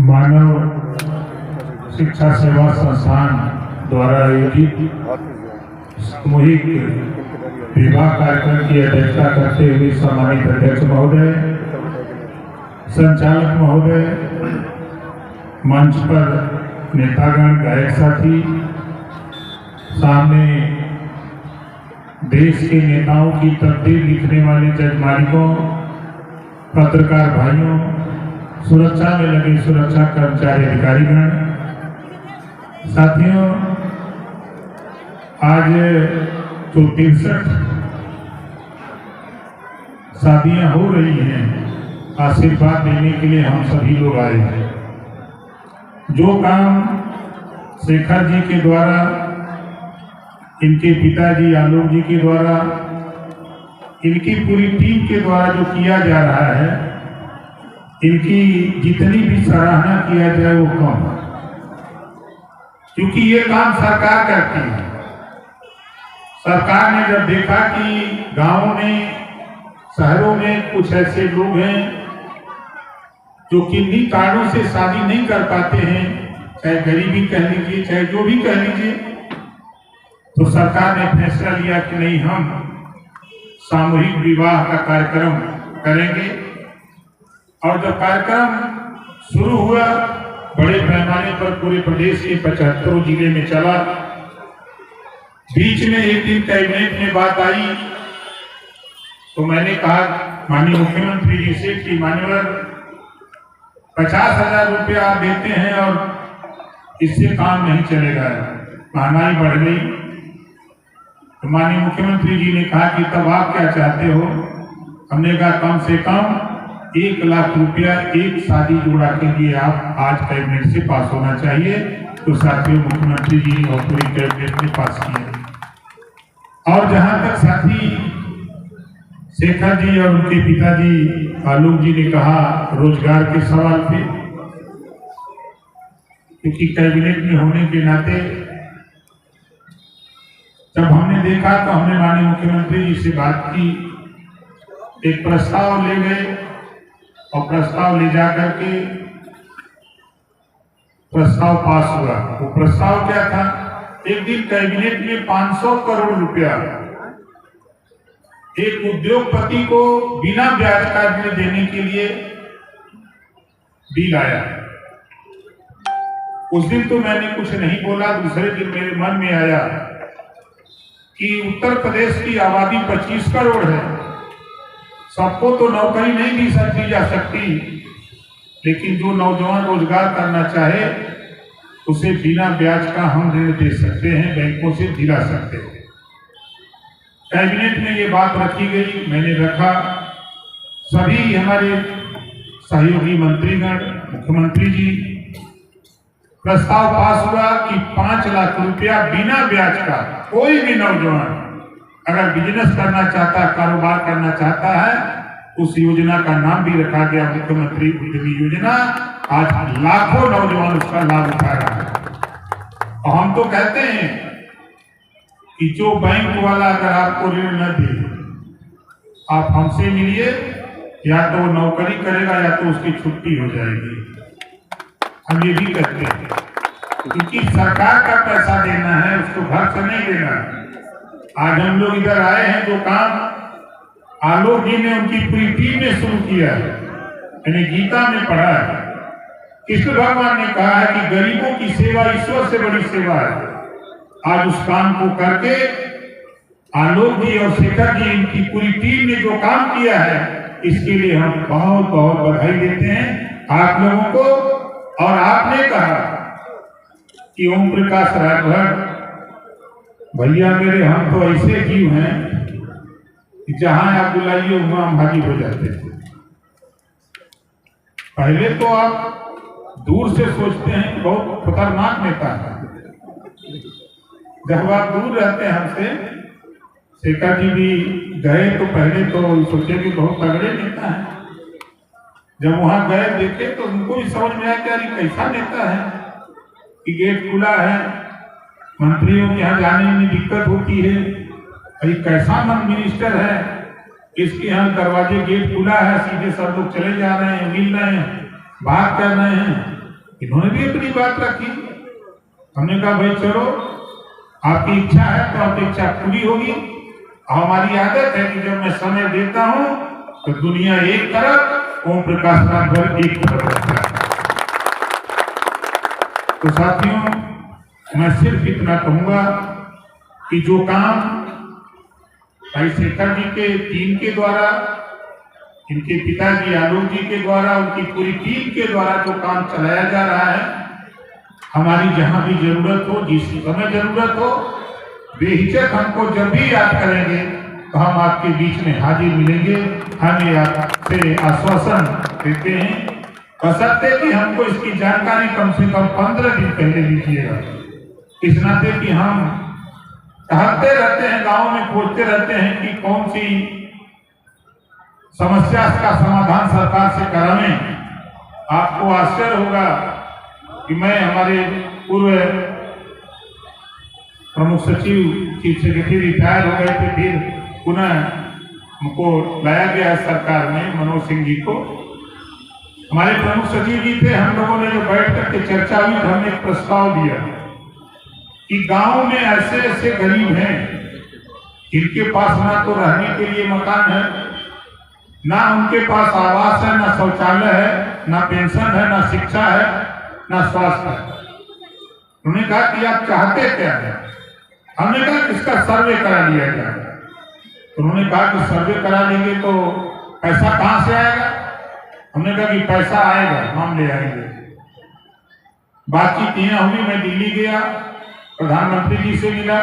मानव शिक्षा सेवा संस्थान द्वारा आयोजित सामूहिक विवाह कार्यक्रम की अध्यक्षता करते हुए सम्मानित अध्यक्ष महोदय, संचालक महोदय, मंच पर नेतागण, गायक साथी, सामने देश के नेताओं की तकदीर लिखने वाले जज मालिकों, पत्रकार भाइयों, सुरक्षा में लगे सुरक्षा कर्मचारी अधिकारीगण, साथियों, आज जो 63 शादियां हो रही हैं, आशीर्वाद देने के लिए हम सभी लोग आए हैं। जो काम शेखर जी के द्वारा, इनके पिताजी आलोक जी के द्वारा, इनकी पूरी टीम के द्वारा जो किया जा रहा है, इनकी जितनी भी सराहना किया जाए वो कम है, क्योंकि ये काम सरकार करती है। सरकार ने जब देखा कि गांवों में, शहरों में कुछ ऐसे लोग हैं जो किन्हीं कारणों से शादी नहीं कर पाते हैं, चाहे गरीबी कह लीजिए, चाहे जो भी कह लीजिए, तो सरकार ने फैसला लिया कि नहीं, हम सामूहिक विवाह का कार्यक्रम करेंगे। और जब कार्यक्रम शुरू हुआ, बड़े पैमाने पर पूरे प्रदेश के 75 जिले में चला। बीच में एक दिन कैबिनेट में बात आई तो मैंने कहा माननीय मुख्यमंत्री जी से कि मान्यवर 50,000 रुपया आप देते हैं और इससे काम नहीं चलेगा, महंगाई बढ़ गई। तो माननीय मुख्यमंत्री जी ने कहा कि तब आप क्या चाहते हो? हमने कहा कम से कम 1 लाख रुपया एक शादी जोड़ा के लिए आप आज कैबिनेट से पास होना चाहिए। तो साथियों, मुख्यमंत्री जी और पूरी कैबिनेट ने पास किया। और जहां तक साथी शेखर जी और उनके पिताजी आलोक जी ने कहा रोजगार के सवाल पे, क्योंकि कैबिनेट में होने के नाते जब हमने देखा तो हमने माननीय मुख्यमंत्री जी से बात की, एक प्रस्ताव ले गए और प्रस्ताव ले जाकर के प्रस्ताव पास हुआ। वो प्रस्ताव क्या था? एक दिन कैबिनेट में 500 करोड़ रुपया एक उद्योगपति को बिना ब्याज का ऋण देने के लिए बिल आया। उस दिन तो मैंने कुछ नहीं बोला। दूसरे दिन मेरे मन में आया कि उत्तर प्रदेश की आबादी 25 करोड़ है, सबको तो नौकरी नहीं दी जा सकती, लेकिन जो नौजवान रोजगार करना चाहे उसे बिना ब्याज का हम ऋण दे सकते हैं, बैंकों से दिला सकते हैं। कैबिनेट में ये बात रखी गई, मैंने रखा। सभी हमारे सहयोगी मंत्रीगण, मुख्यमंत्री जी, प्रस्ताव पास हुआ कि 5 लाख रुपया बिना ब्याज का कोई भी नौजवान अगर बिजनेस करना चाहता है, कारोबार करना चाहता है, उस योजना का नाम भी रखा गया मुख्यमंत्री उद्यमी योजना। आज लाखों नौजवान उसका लाभ उठा रहा है। और हम तो कहते हैं कि जो बैंक वाला अगर आपको ऋण न दे, आप हमसे मिलिए, या तो वो नौकरी करेगा या तो उसकी छुट्टी हो जाएगी। हम ये भी कहते हैं, क्योंकि सरकार का पैसा देना है, उसको घर से नहीं देना। आज हम लोग इधर आए हैं, जो काम आलोक जी ने, उनकी पूरी टीम ने शुरू किया है, मैंने गीता में पढ़ा है, कृष्ण भगवान ने कहा है कि गरीबों की सेवा ईश्वर से बड़ी सेवा है। आज उस काम को करके आलोक जी और शेखर जी, इनकी पूरी टीम ने जो काम किया है, इसके लिए हम बहुत बहुत बधाई देते हैं आप लोगों को। और आपने कहा कि ओम प्रकाश राजभर भैया मेरे, हम तो ऐसे जीव हैं कि जहां आप बुलाइए वहां हम हाजिर हो जाते हैं। पहले तो आप दूर से सोचते हैं कि बहुत खतरनाक नेता है, जब आप दूर रहते हैं हमसे, शेखर जी भी गए तो पहले तो सोचे कि बहुत तगड़े नेता है। जब वहां गए, देखे तो उनको भी समझ में आया कि यार कैसा नेता है कि गेट खुला है, मंत्रियों के यहाँ जाने में दिक्कत होती है, अरे कैसा मिनिस्टर है, इसके यहाँ दरवाजे गेट खुला है, सीधे सब लोग चले जा रहे हैं, मिल रहे हैं, बात कर रहे हैं। इन्होंने भी अपनी बात रखी। हमने कहा भाई चलो, आपकी इच्छा है तो आपकी इच्छा पूरी होगी। हमारी आदत है कि जब मैं समय देता हूं तो दुनिया एक तरफ, ओम प्रकाश राजभर एक तरफ रहता है। तो साथियों, मैं सिर्फ इतना कहूंगा कि जो काम भाई शेखर जी के टीम के द्वारा, इनके पिताजी आलोक जी के द्वारा, उनकी पूरी टीम के द्वारा जो काम चलाया जा रहा है, हमारी जहां भी जरूरत हो, जिस समय जरूरत हो, बेहिचक हमको जब भी याद करेंगे तो हम आपके बीच में हाजिर मिलेंगे। हम ये आपसे आश्वासन देते हैं, बशर्ते कि हमको इसकी जानकारी कम से कम 15 दिन पहले दीजिएगा। इस नाते कि हम टहलते रहते हैं, गांव में खोजते रहते हैं कि कौन सी समस्या का समाधान सरकार से करावें। आपको आश्चर्य होगा कि मैं हमारे पूर्व प्रमुख सचिव, चीफ सेक्रेटरी रिटायर हो गए थे, फिर पुनः हमको लाया गया सरकार में, मनोज सिंह जी को। हमारे प्रमुख सचिव जी थे, हम लोगों ने जो बैठ करके चर्चा हुई, हमने एक प्रस्ताव दिया कि गांव में ऐसे ऐसे गरीब हैं जिनके पास ना तो रहने के लिए मकान है, ना उनके पास आवास है, ना शौचालय है, ना पेंशन है, ना शिक्षा है, ना स्वास्थ्य है। उन्होंने कहा कि आप चाहते क्या है? हमने कहा कि इसका सर्वे करा लिया जाए। तो उन्होंने कहा कि सर्वे करा लेंगे तो पैसा कहां से आएगा? हमने कहा कि पैसा आएगा, हम ले आएंगे। बातचीत यहाँ हुई, मैं दिल्ली गया, प्रधानमंत्री जी से मिला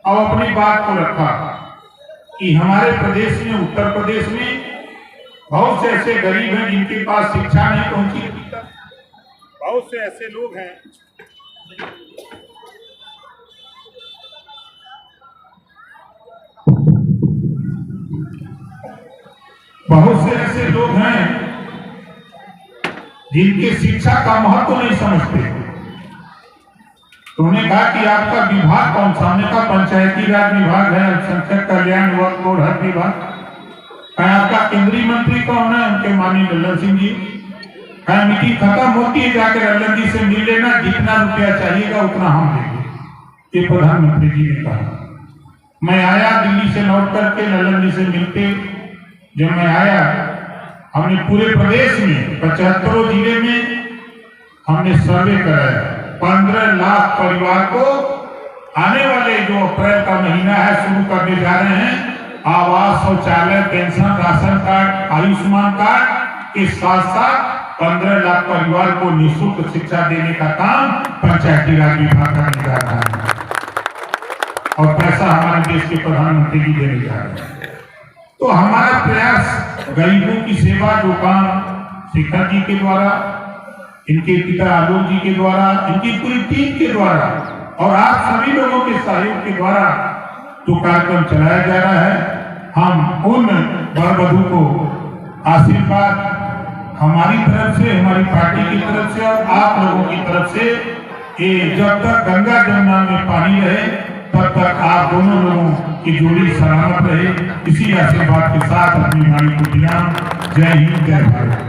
और अपनी बात को रखा कि हमारे प्रदेश में, उत्तर प्रदेश में बहुत से ऐसे गरीब हैं जिनके पास शिक्षा नहीं पहुंची, बहुत से ऐसे लोग हैं जिनके शिक्षा का महत्व नहीं समझते। तो उन्होंने कहा कि आपका विभाग कौन सा? हमने कहा पंचायती राज विभाग है, अल्पसंख्यक कल्याण वक्फ बोर्ड हर विभाग। आपका केंद्रीय मंत्री कौन है? उनके माननीय लल्लन सिंह जी। मीटिंग खत्म होती है, जाकर लल्लन जी से मिल लेना, जितना रुपया चाहिएगा उतना हम देंगे, ये प्रधानमंत्री जी ने कहा। मैं आया दिल्ली से लौट करके लल्लन जी से मिलते, जब मैं आया, हमने पूरे प्रदेश में 75 जिले में हमने सर्वे कराया। 15 लाख परिवार को आने वाले जो अप्रैल का महीना है शुरू करने जा रहे हैं, आवास, शौचालय, pension, ration card, Ayushman card के साथ साथ 15 लाख परिवार को निःशुल्क शिक्षा देने का काम पंचायती राज विभाग करने जा रहा है और पैसा हमारे देश के प्रधानमंत्री जी देने जा रहे हैं। तो हमारा प्रयास गरीबों की सेवा, जो काम शेखर जी के द्वारा, इनके पिता आलोक जी के द्वारा, इनकी पूरी टीम के द्वारा और आप सभी लोगों के सहयोग के द्वारा जो कार्यक्रम चलाया जा रहा है, हम उन वर वधू को आशीर्वाद हमारी तरफ से, हमारी पार्टी की तरफ से और आप लोगों की तरफ से, ये जब तक गंगा जमुना में पानी रहे तब तक आप दोनों लोगों की जोड़ी सलामत रहे, इसी आशीर्वाद के साथ अपनी वाणी को विराम। जय हिंद, जय भारत।